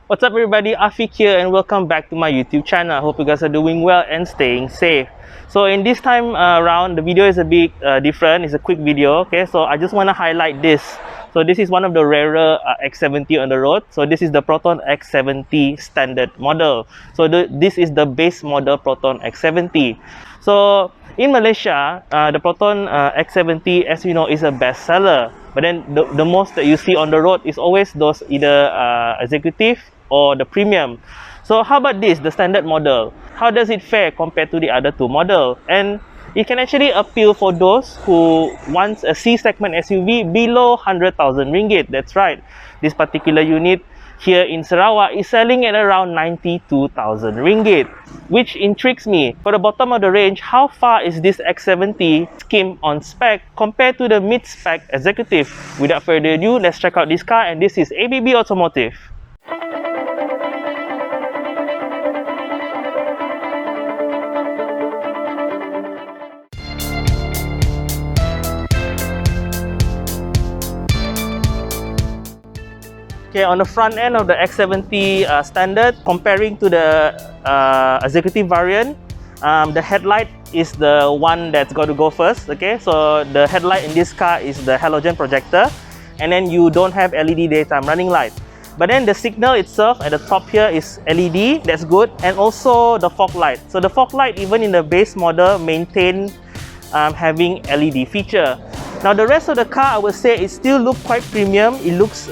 What's up everybody, Afiq here and welcome back to my YouTube channel. I hope you guys are doing well and staying safe. So in this time around, the video is a bit different. It's a quick video, okay? So I just want to highlight this. So this is one of the rarer X70 on the road. So this is the Proton X70 Standard model. So this is the base model Proton X70. So in Malaysia, the Proton X70, as you know, is a bestseller. But then the most that you see on the road is always those either executive or the premium. So how about this, the standard model? How does it fare compared to the other two models? And it can actually appeal for those who wants a C-segment SUV below 100,000 ringgit. That's right. This particular unit here in Sarawak is selling at around 92,000 ringgit, which intrigues me. For the bottom of the range, how far is this X70 skimmed on spec compared to the mid-spec executive? Without further ado, let's check out this car, and this is ABB Automotive. Okay, on the front end of the X70 Standard, comparing to the executive variant, the headlight is the one that's got to go first. Okay, so the headlight in this car is the halogen projector, and then you don't have LED daytime running light. But then the signal itself at the top here is LED, that's good, and also the fog light. So the fog light, even in the base model, maintain having LED feature. Now the rest of the car, I would say it still looks quite premium. It looks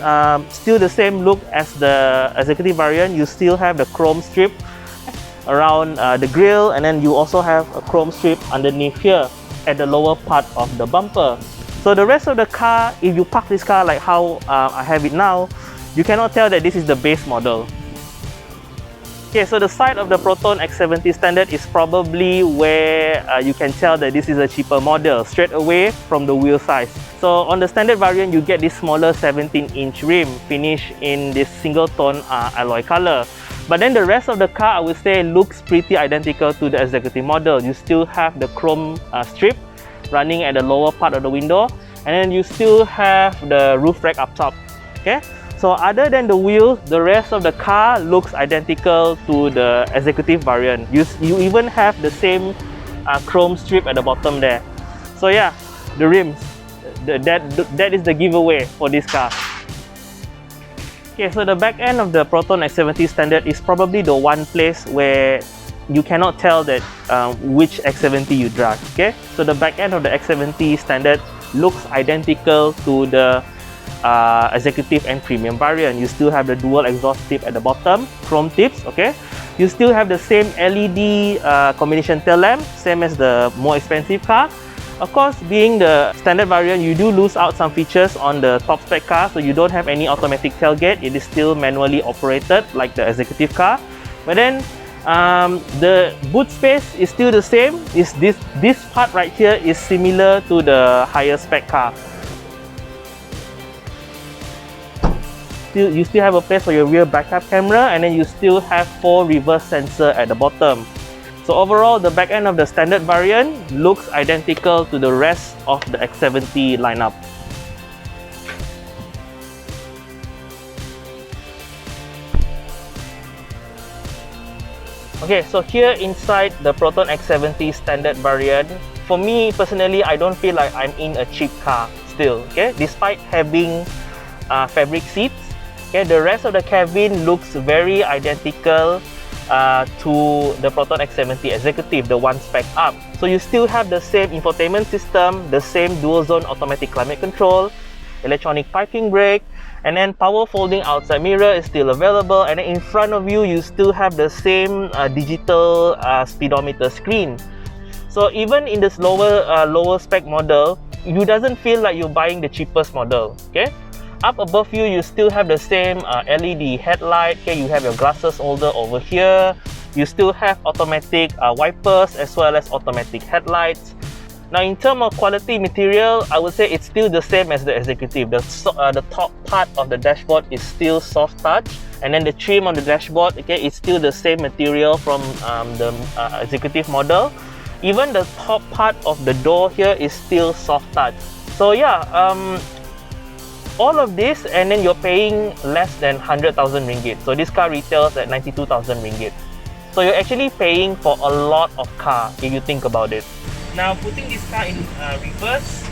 still the same look as the executive variant. You still have the chrome strip around the grille, and then you also have a chrome strip underneath here at the lower part of the bumper. So the rest of the car, if you park this car like how I have it now, you cannot tell that this is the base model. Okay, so the side of the Proton X70 Standard is probably where you can tell that this is a cheaper model, straight away from the wheel size. So on the standard variant, you get this smaller 17-inch rim finished in this single tone alloy color. But then the rest of the car, I would say, looks pretty identical to the executive model. You still have the chrome strip running at the lower part of the window, and then you still have the roof rack up top. Okay. So other than the wheels, the rest of the car looks identical to the executive variant. You even have the same chrome strip at the bottom there. So yeah, the rims, that is the giveaway for this car. Okay, so the back end of the Proton X70 Standard is probably the one place where you cannot tell that which X70 you drive. Okay, so the back end of the X70 Standard looks identical to the executive and premium variant. You still have the dual exhaust tip at the bottom, chrome tips. Okay, you still have the same LED combination tail lamp, same as the more expensive car. Of course, being the standard variant, you do lose out some features on the top spec car. So you don't have any automatic tailgate. It is still manually operated like the executive car. But then the boot space is still the same. This part right here is similar to the higher spec car. You still have a place for your rear backup camera, and then you still have 4 reverse sensor at the bottom. So overall, the back end of the standard variant looks identical to the rest of the X70 lineup. Okay, so here inside the Proton X70 Standard variant, for me personally, I don't feel like I'm in a cheap car still. Okay, despite having fabric seats. Okay, the rest of the cabin looks very identical to the Proton X70 Executive, the one spec up. So you still have the same infotainment system, the same dual zone automatic climate control, electronic parking brake, and then power folding outside mirror is still available. And then in front of you, you still have the same digital speedometer screen. So even in this lower spec model, you doesn't feel like you're buying the cheapest model. Okay. Up above you, you still have the same LED headlight. Okay, you have your glasses holder over here. You still have automatic wipers as well as automatic headlights. Now, in terms of quality material, I would say it's still the same as the executive. The top part of the dashboard is still soft touch, and then the trim on the dashboard, okay, it's still the same material from the executive model. Even the top part of the door here is still soft touch. So yeah, All of this, and then you're paying less than 100,000 ringgit. So this car retails at 92,000 ringgit. So you're actually paying for a lot of car if you think about it. Now putting this car in reverse,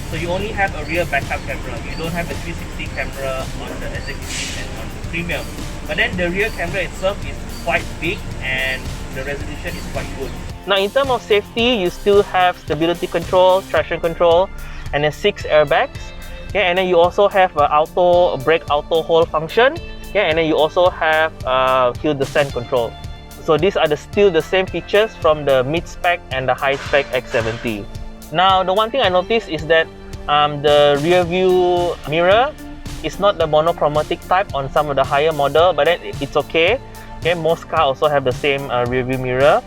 so you only have a rear backup camera. You don't have a 360 camera on the executive and on the premium. But then the rear camera itself is quite big and the resolution is quite good. Now in terms of safety, you still have stability control, traction control, and then 6 airbags. Okay, and then you also have brake auto hold function. Okay, and then you also have hill descent control. So these are still the same features from the mid-spec and the high-spec X70. Now the one thing I noticed is that the rear view mirror is not the monochromatic type on some of the higher model, but then it's okay. Okay, most cars also have the same rear view mirror.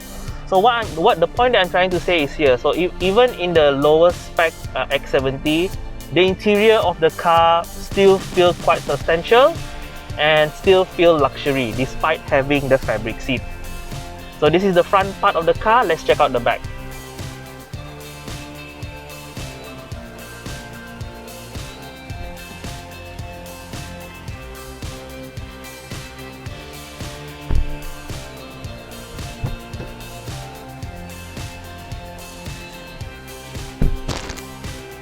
So what the point that I'm trying to say is here. So even in the lower spec X70, the interior of the car still feels quite substantial and still feel luxury despite having the fabric seat. So this is the front part of the car. Let's check out the back.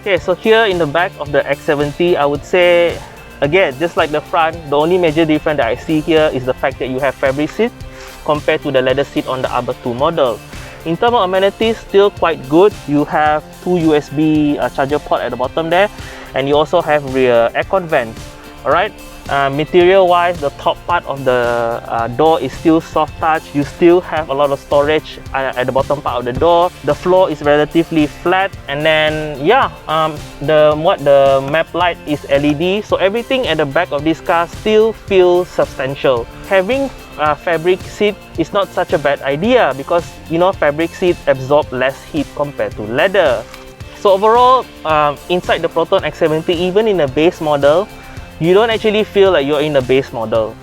Okay, so here in the back of the X70, I would say, again, just like the front, the only major difference that I see here is the fact that you have fabric seat compared to the leather seat on the other two models. In terms of amenities, still quite good. You have 2 USB charger port at the bottom there, and you also have rear aircon vents. Alright, material-wise, the top part of the door is still soft touch. You still have a lot of storage at the bottom part of the door. The floor is relatively flat, and then yeah, the map light is LED. So everything at the back of this car still feels substantial. Having fabric seat is not such a bad idea because you know fabric seat absorb less heat compared to leather. So overall, inside the Proton X70, even in a base model, you don't actually feel like you're in a base model.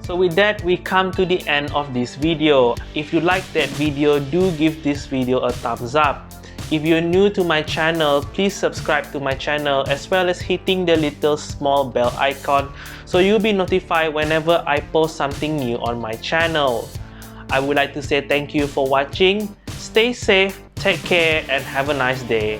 So with that, we come to the end of this video. If you like that video, do give this video a thumbs up. If you're new to my channel, please subscribe to my channel as well as hitting the little small bell icon so you'll be notified whenever I post something new on my channel. I would like to say thank you for watching. Stay safe, take care, and have a nice day.